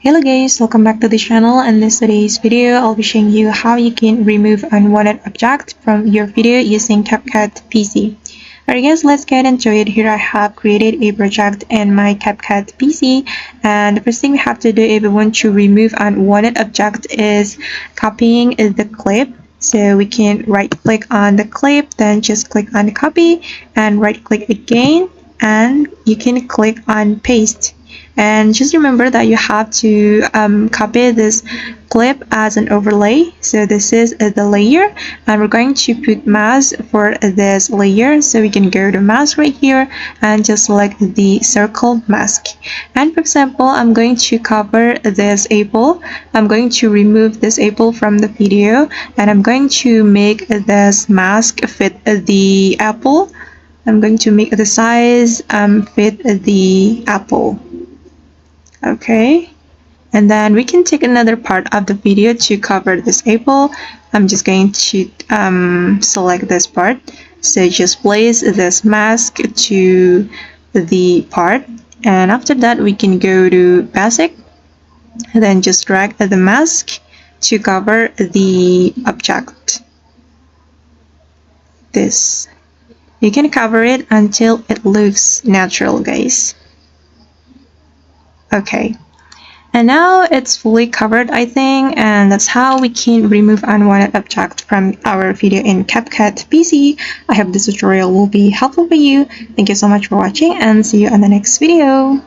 Hello guys, welcome back to the channel. In today's video, I'll be showing you how you can remove unwanted object from your video using CapCut PC. Alright guys, let's get into it. Here I have created a project in my CapCut PC, and the first thing we have to do if we want to remove unwanted object is copying the clip. So we can right click on the clip, then just click on the copy and right click again, and you can click on paste. And just remember that you have to copy this clip as an overlay. So this is the layer, and we're going to put mask for this layer. So we can go to mask right here and just select the circle mask. And for example, I'm going to cover this apple. I'm going to remove this apple from the video, and I'm going to make this mask fit the apple. I'm going to make the size fit the apple. Okay, and then we can take another part of the video to cover this apple. I'm just going to select this part. So just place this mask to the part, and after that we can go to basic, and then just drag the mask to cover the object. This, you can cover it until it looks natural, guys. Okay, and now it's fully covered, I think, and that's how we can remove unwanted object from our video in CapCut PC. I hope this tutorial will be helpful for you. Thank you so much for watching, and see you on the next video.